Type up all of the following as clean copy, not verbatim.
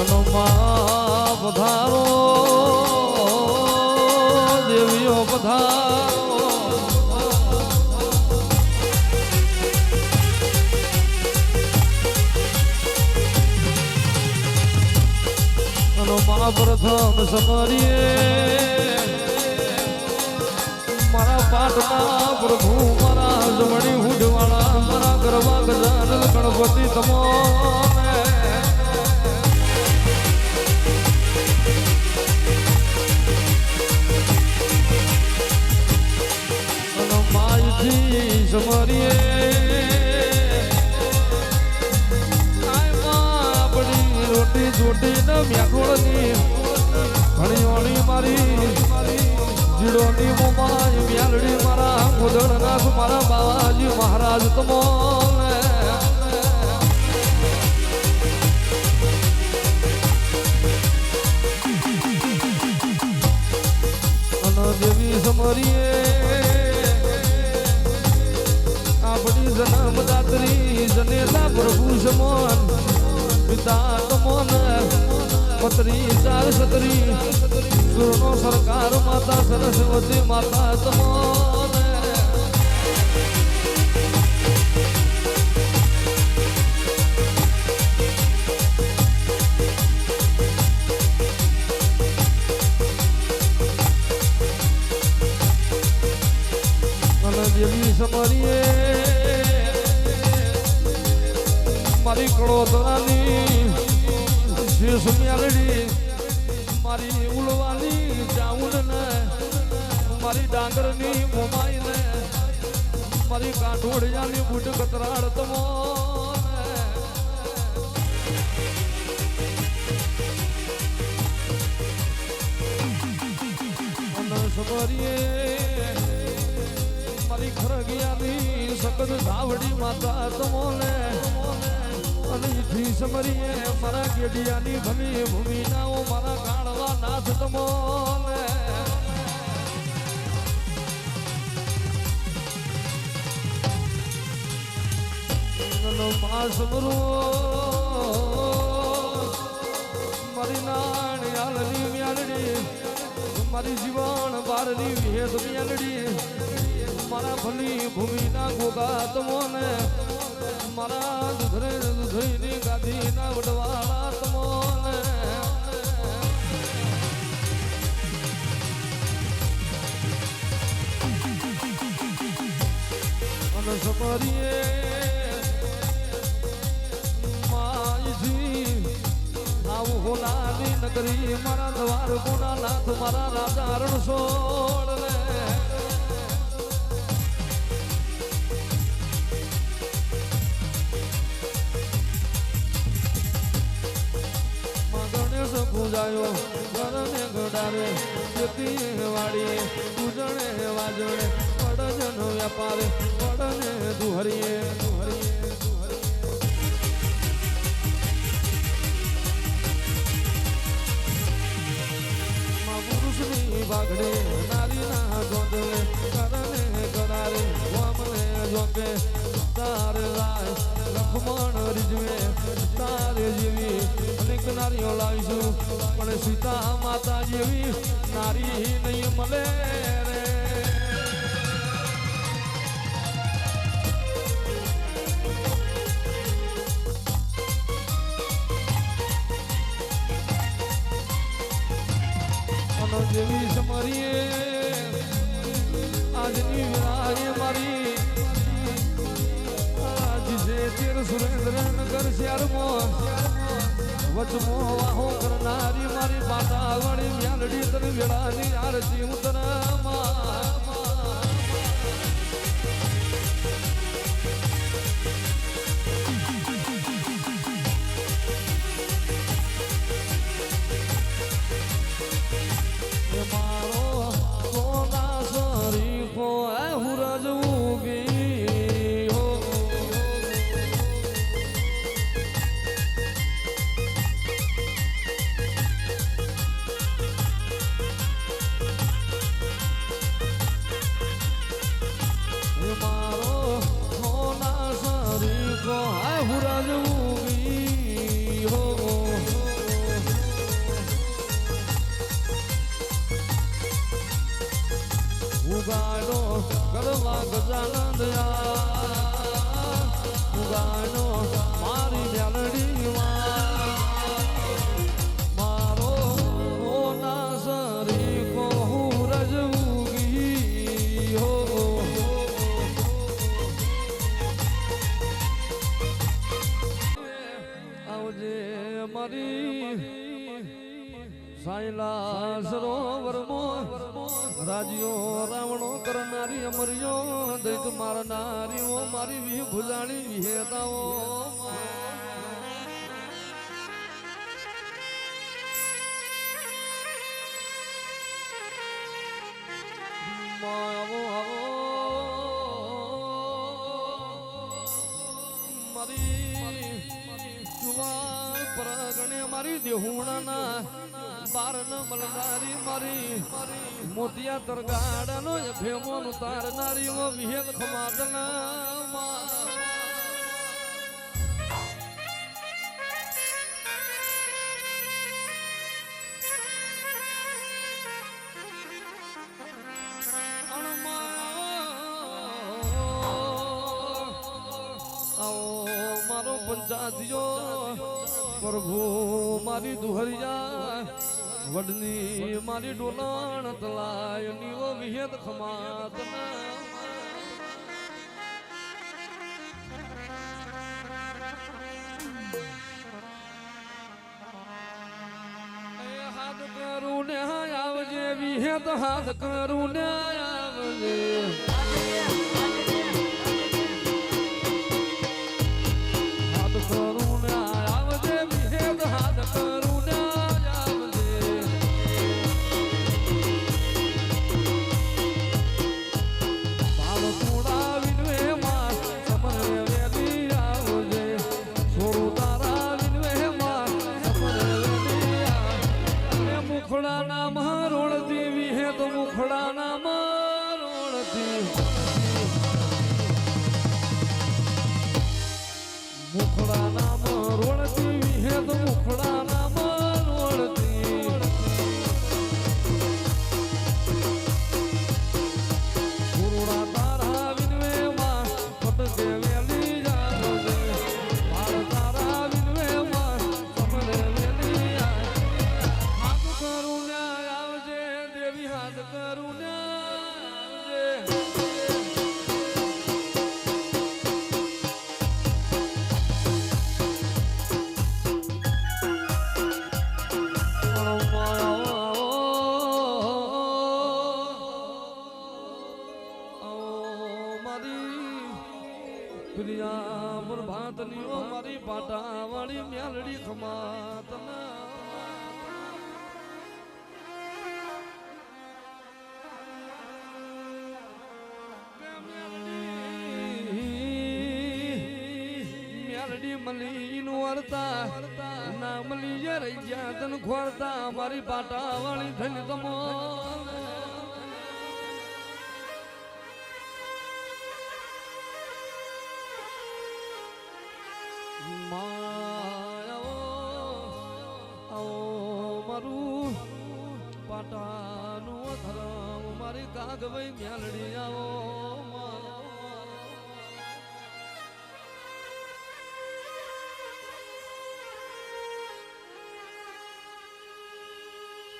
વનમાં પધારો દેવીઓ પધારો પ્રથમ સમરીએ મારા પાટના પ્રભુ મારા જમણી હુડવાળા મારા ગરબા ગજાનન ગણપતિ તમોને માયથી સમરીએ રોટી જોટી ને મ્યાકોળની ઘણીઓની મારી જીડોની મોમાય મ્યાલડી મારા ગોદળનાથ મારા બાવાજી મહારાજ તમોને અને દેવી સમરીએ આપણી જન્મદાત્રી જનેતા પ્રભુ સમોન પિતા તમોન પત્રી ચાર સતરી સુરનો સરકાર માતા સરસ્વતી માતા તમોન અને દેવી સમરીએ મારી કળોતરાની શેષ મ્યાલડી મારી ઉલવાની જાઉન ને મારી ડાંગરની મોમાઈ ને મારી કાઠોડિયાની બુટ કતરાડ તમો અને સમરીએ મારી ખરગિયાની સકદ ધાવડી માતા તમોને અને ઈથી સમરીએ મારા ગેડિયાની ભમી ભૂમિનાઓ મારા કાળવા નાથ તમોને સમરો મારી નાણી હાલની મ્યાલડી મારી જીવન બારની વિહેદ મ્યાલડી મારા ભલી ભૂમિના ગોગા તમોને મારા દુધરે દુધઈની ગાદીના વડવાળા તમોને અને સમરીએ માયજી આવું હોનાની નગરી મારા દ્વાર ગુના નાથ મારા રાજા રણ છોડ લે પૂજાયો ઘરને ગડારે ખેતી વાડીએ પૂજણે વાજણે પડજનો વ્યાપારે પડને દુહરીએ પુરુષની બાગડે નારીના ગોંદલે ઘરને ગડારે વામને જોકે તારે રાય લખમણ રીજવે તારે જેવી અનેક નારીઓ લાવીશું પણ સીતા માતા જેવી નારી નહીં મળે રે અને જેવી સમરીએ આજની વિરાય મારી તેર સુરેન્દ્રનગર શહેરમાં વચમો વાહો કરનારી મારી પાટા વળી મ્યાલડી તર વેળાની આરતી ઉતરામાં મારો સોના શરીફો હુરજ ઉગી ગજાનંદ ગાનો મારી મેલડી મારો નાસરી કહું રજવું હો આવજે મારી સાયલા સરોવરમાં રાજ્યો રાવણો કરનારી અમરિયો દૈત મારનારીઓ મારી વિહ ભુલાણી વિહેતાઓ આવો આવો મારી જુવાન પરગણે મારી દેહુણાના બારન મલનારી મારી મોતિયા તરગાડનો ભેમોન ઉતારનારી ઓ વિહેદ ખમાદના મારો પંચાયતીઓ પ્રભુ મારી દુહરિયા વડની મારી ડોલાણ તલાયની ઓ વિહેદ ખમાતના હાથ કરું ને આવજે વિહેદ હાથ કરું ને આવજે મુખડાના મારોળતી વિહે તો મુખડાના મારોળતી મુખડાના મારોળતી વિહે તો મુખડાના મારોળતી ગુરુડા તારા વિનવે માં પટકે વેલી જાવો દે માર તારા વિનવે માં સપને વેલી હાથ કરું ને આવજે દેવી હાથ કરું ને પ્રિયા પ્રભાતની ઓ મારી પાટાવાળી મેલડી ખમાતના મેલડી મલીન વરતા ના મલી રહી ગયા તન ખોરતા મારી પાટાવાળી ધન તમો મારું પાટાનું ધરમ મારી કાગવઈ મેલડી આવો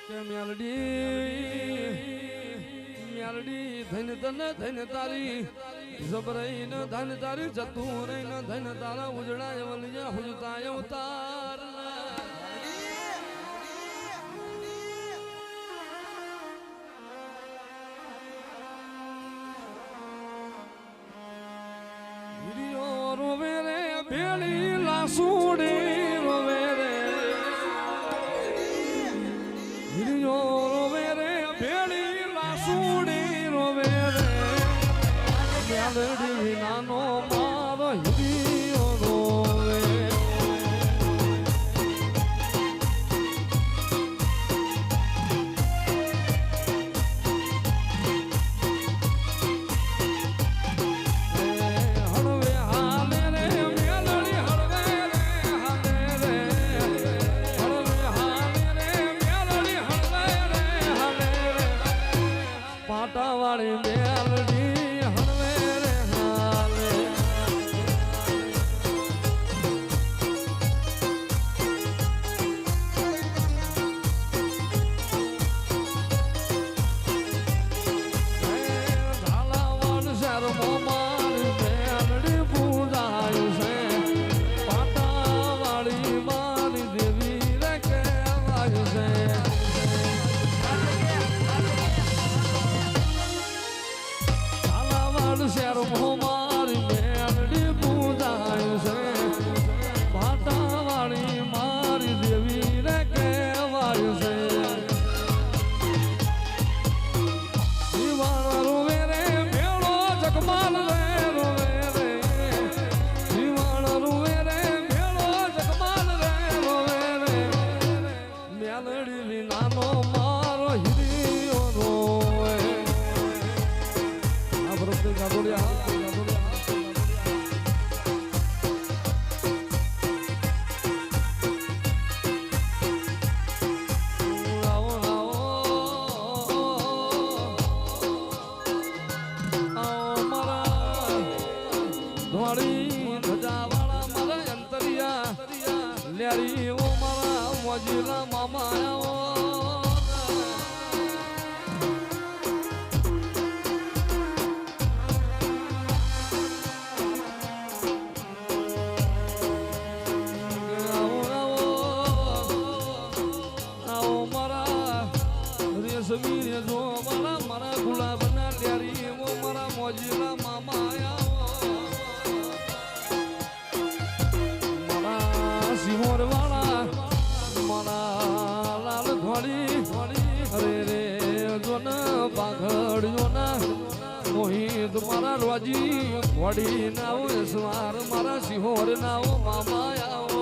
કે મેલડી ધન તન ધન તારી જબરઈ ન ધન તારી જતું રહી ન ધન તારા ઉજળાય વલિયા હુજતાય ઉતાર રોવે રે ભેળી લાસુડી રોવે રે રોવે રે ભેળી લાસુડી રોવે રે મેલડી નાનો મારો હિરિયો રોવે સમી ઓ મારા મોજીલા મામા આવો સમીર જો મારા ગુલાબના લ્યારી ઓ મારા મોજીલા મામા આયા મારા સિંહોર વાળા મારા લાલ ધોળી અરે રે જોન પાઘડ જોના મોહિત મારા રોજી ઘોડી નાવ સવાર મારા સિંહોર નાવ મામા આવો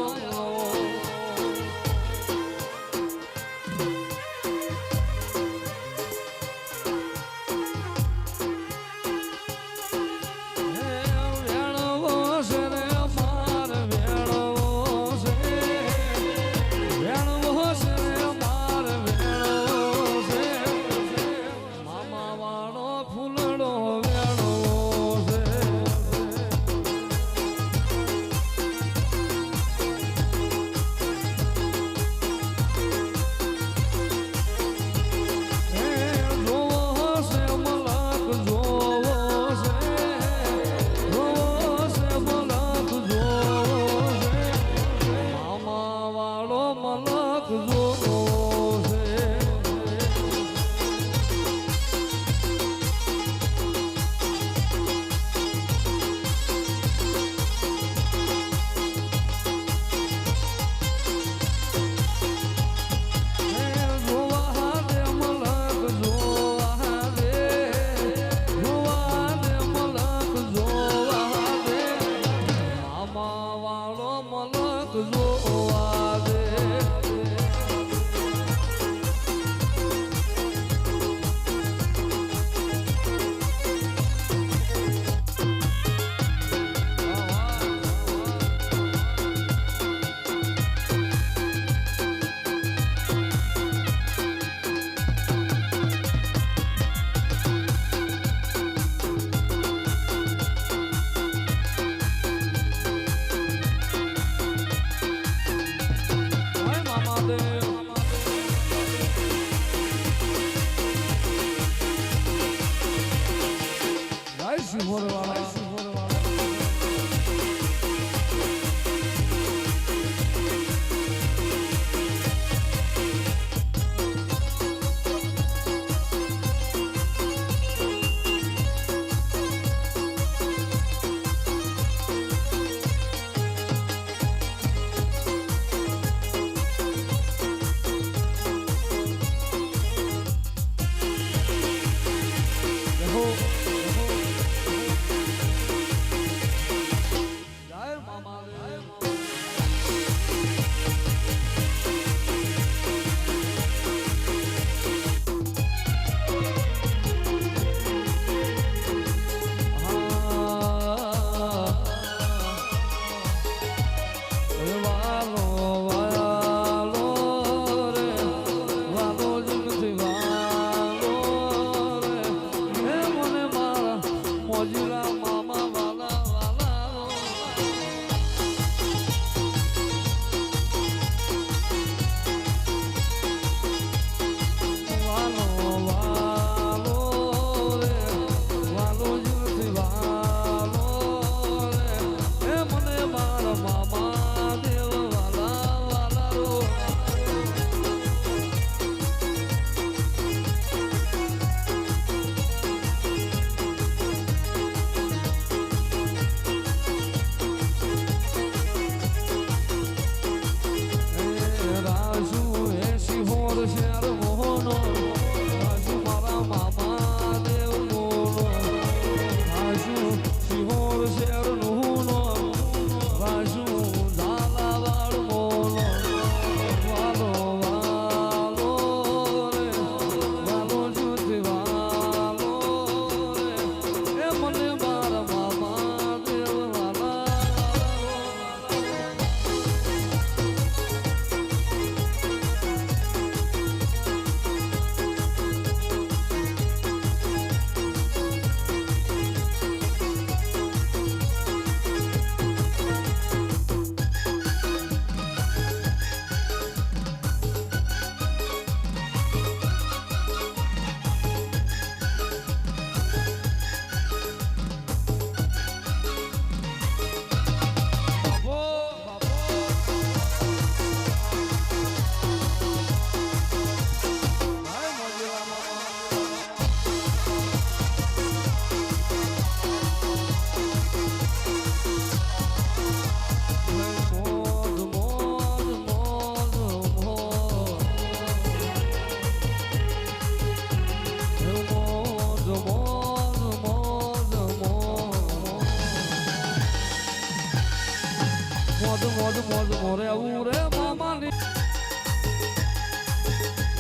મોજ મોજ મોજ મોરે આવું રે મામાની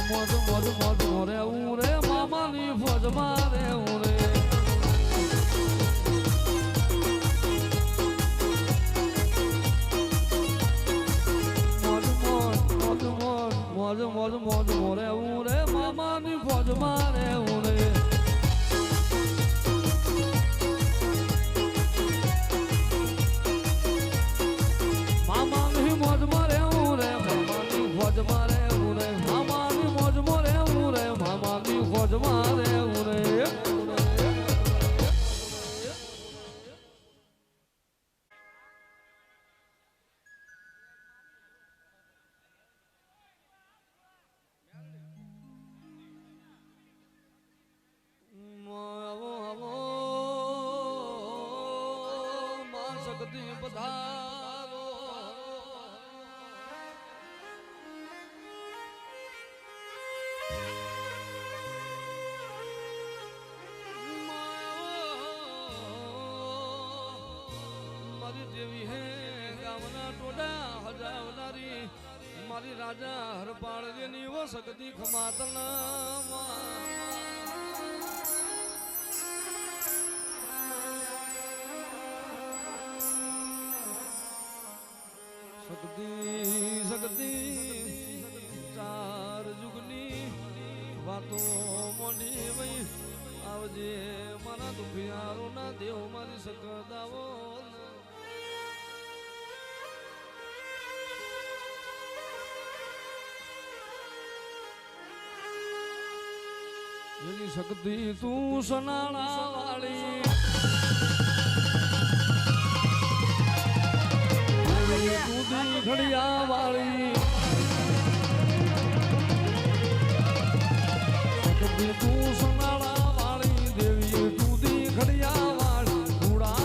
મોજ મોજ મોજ મોરે આવું રે મામાની ફોજમાં રે હું રે મોજ મોજ મોજ મોરે આવું રે મામાની ફોજમાં રે હું રે મામાની મોજમાં રે હું રે મામાની ફોજમાં રે હું રે મામાની મોજમાં રે હું રે મામાની ફોજમાં રે હું રે પધારો મારી દેવી હે ગામના ટોડા હજાવનારી મારી રાજા હરપાળ ની વસકતી ખમાતના શક્તિ ચાર જુગની વાતો મોડી વઈ આવજે મારા દુખિયારો ના દેવ મારી સકદાવો જેની શક્તિ તું સનાળા વાળી દૂધી ઘડિયા વાળી તું સનાળા વાળી દેવી દૂધી ઘડિયા વાળી ધૂળા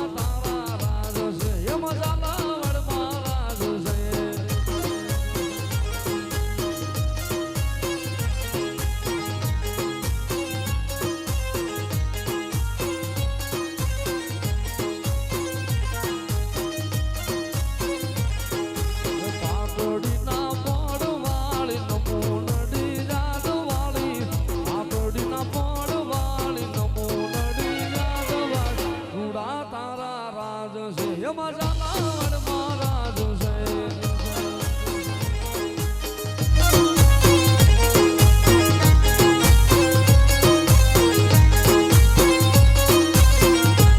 તારા રાજ છે એ મજાલા વડમાં રાજ છે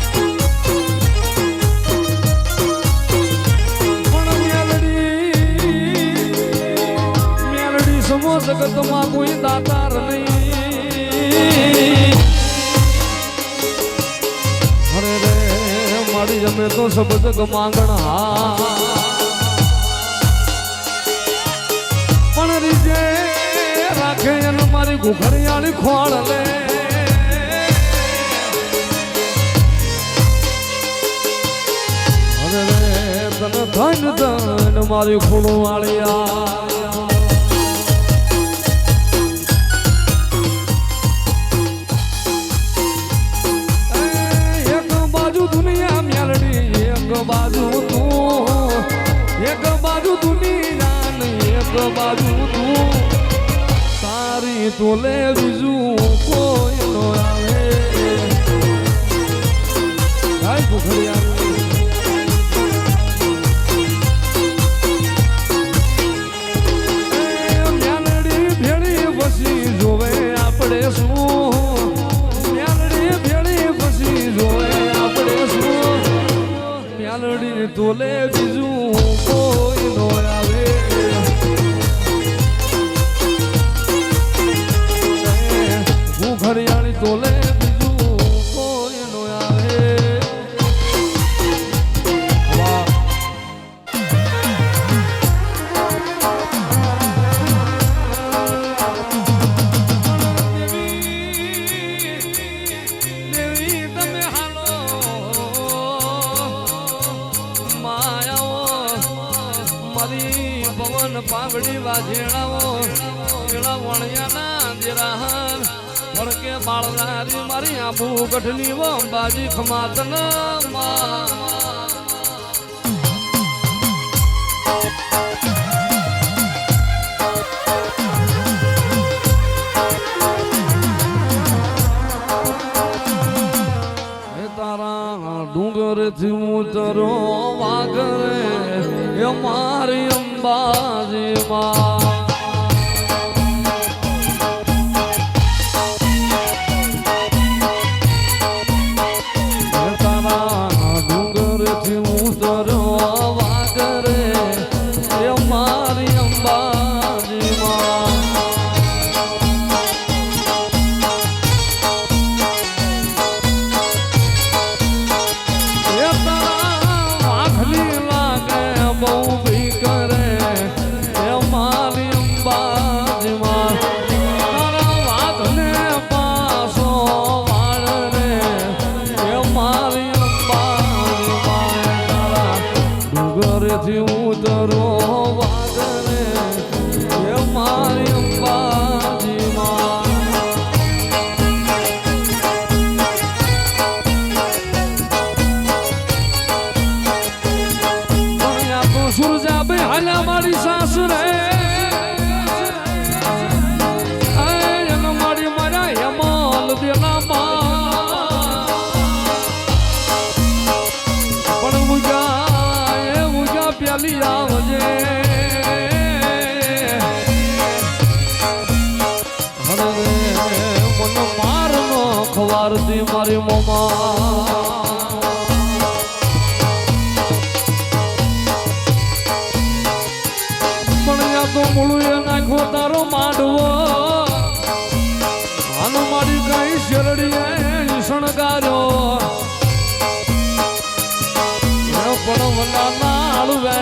જગતમાં કોઈ દાતાર નહીં અરે રે મારી જમે તો સબ જગ માંગણ હા પણ રીજે રાખે એને મારી ઘુઘરિયાળી ખોળ લે અરે રે તને ધન ધન મારી ખૂણું વાળિયા બાજુ તું એક બાજુ દુનિયા એક બાજુ તું તારી તોલે બીજું કોઈ નો આવે હાય ભૂખડિયા મ્યાલડી ભેળી પછી જોવે આપણે શું મ્યાલડી ભેળી પછી જોવે આપણે શું મ્યાલડી તોલે બીજું કોઈ નો આવે હું ઘરિયાળી તોલે બીજું કોઈ નો આવે પવન પાવડી વાજેણાઓ એળા વણિયાના દેરાહન વળકે બાળનારી મારી આબુ ગઢની અંબાજી ખમાતન ડુંગરથી ઉતરો વાગરે એ મારી અંબાજીમાં તારા ડુંગરથી ઉતરો વાગરે એ મારી અંબાજીમાં ઉતરો વાદળે એ મારી અંબાજીમાં તો સુરજા બે હાલ્યા મારી સાસરે મારી મારા હેમલ દેલામાં પણ પ્યાલી આવજે મન મારનો ખવારતી મારી મોમાં પણ યા તો મૂળું એ નાખો તારો માંડવો આનો મારી કઈ શેરડીએ શણગાર્યો પણ વંદા નાળવે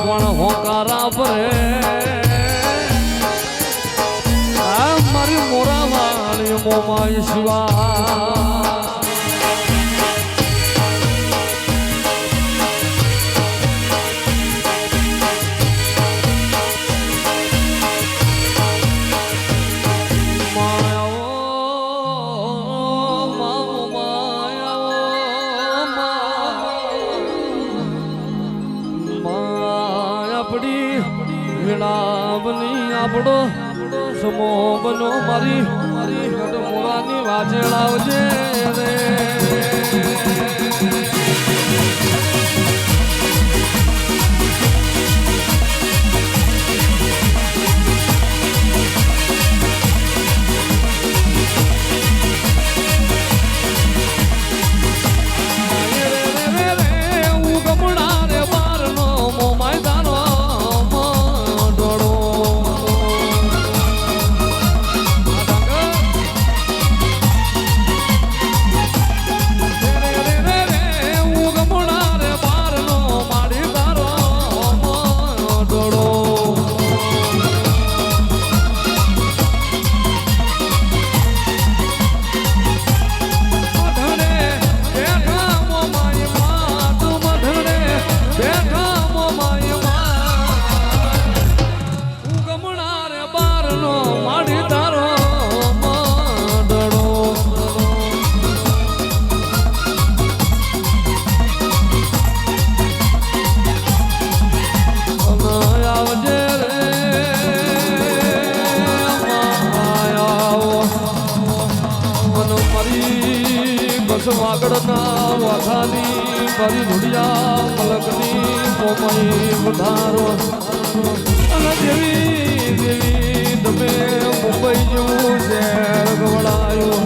પણ હોકારા ભરે મારી મોરા વાળી મોમાઈ શિવા વિણાવની આપણો સમો બનો મારી મોરાની વાજેડાવજે રે વાગડના વાઘાની મારી ધુડિયા મલકની મોમાઈ વધારો અને દેવી દેવી તમે મુંબઈ જેવું શહેર ગવડાયું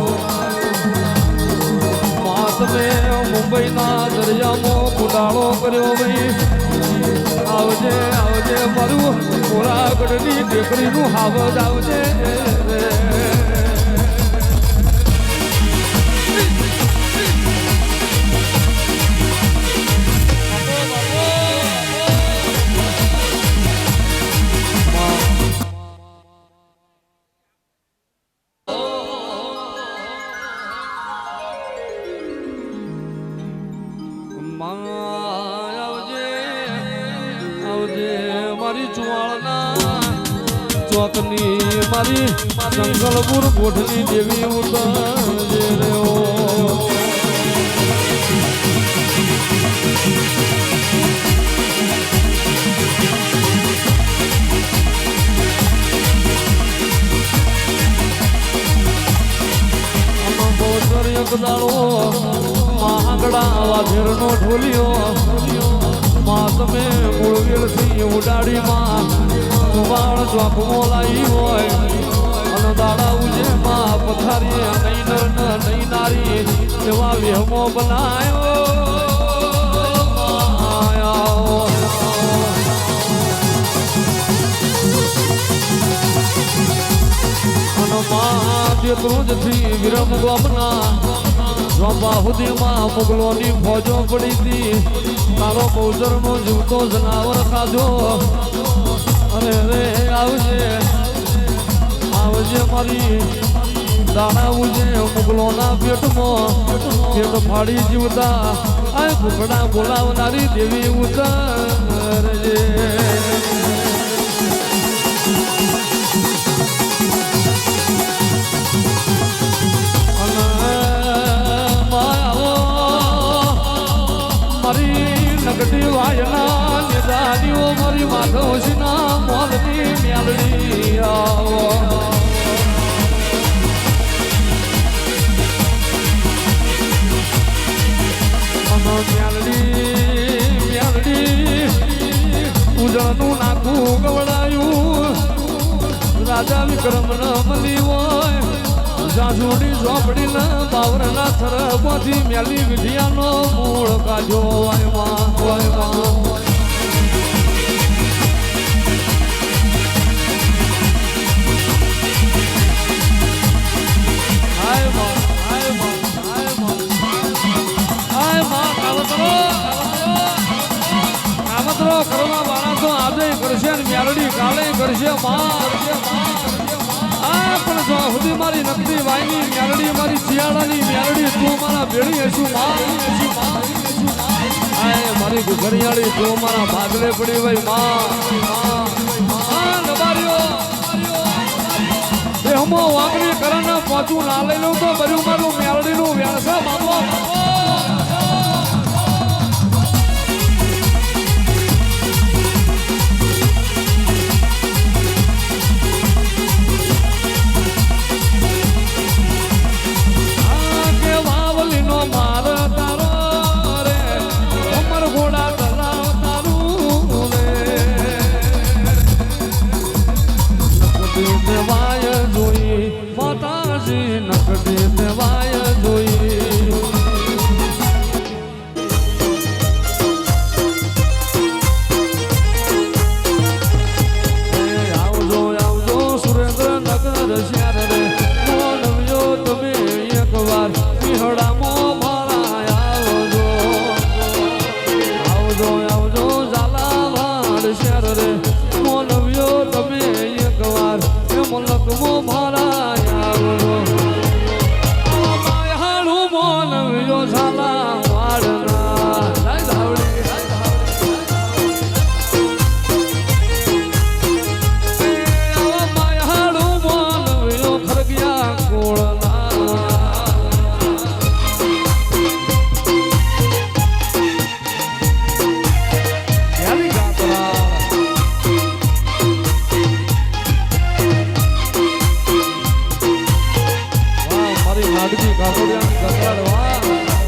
માં તમે મુંબઈના દરિયામાં કુડાળો કર્યો ભાઈ આવજે આવજે મારું મોરાગઢની ટેકરીનું હાવજ આવજે મારી ચુવાળના ચોકની મારી જંગલપુર ગોઠની દેવી ઉતરજે રહ્યો એક દાડો આંગડા વાધેરનો ઢોલિયો માં તમે મૂળવેલથી ઉડાડી માં વાળ ચોકમો લાવી હોય અને દાડા ઉજે માં પથારી નહીં નર નહીં નારી એવા વેહમો બનાયો દેતરુજથી વિરમ ગોમના બાહુદીમાં મુગલોની ફોજો પડી હતી તારો બહુચરનો જીવતો જનાવર ખાધો અને રે આવજે આવજે મારી દાણા ઉજે મુગલોના પેટમાં પેટ ફાડી જીવતા આ ઘૂંઘડા બોલાવનારી દેવી ઉતરજે નગટી વાયના નિદાનીઓ મારી માધવજીના મોલની મ્યાલડી આવો મ્યાલડી ઉજળનું નાખું ગવડાયું રાજા વિક્રમ ન મળી હોય જાજુડી ઝોપડીના બાવરના થરમાંથી મેલી વિધિયાનો મૂળ કાઢ્યો વાયમાં કામતરો કરવા વાળા તો આજે કરશે મેલડી કાલે કરશે પણ જો સુધી મારી નકદી વાયની મેલડી મારી શિયાળાની મેલડી તું મારા ભેળી હશું મારી ઘરિયાળી તું મારા ભાગલે પડી ભાઈ દેહમો વાંકરી કરાના પાછું ના લઈ લઉં તો બધું મારું મેલડીનું વ્યવસાય બાબો નકડી દેવાય જોઈ આવજો આવજો સુરેન્દ્રનગર શહેર રે મોનવ્યો તમે એક વાર વિહડામાં મારા આવજો આવજો આવજો ઝાલાવાડ શહેર રે મોનવ્યો તમે એક વાર મુલકમાં મારા આવજો નાગજી કાપડિયાની ગંગાડવા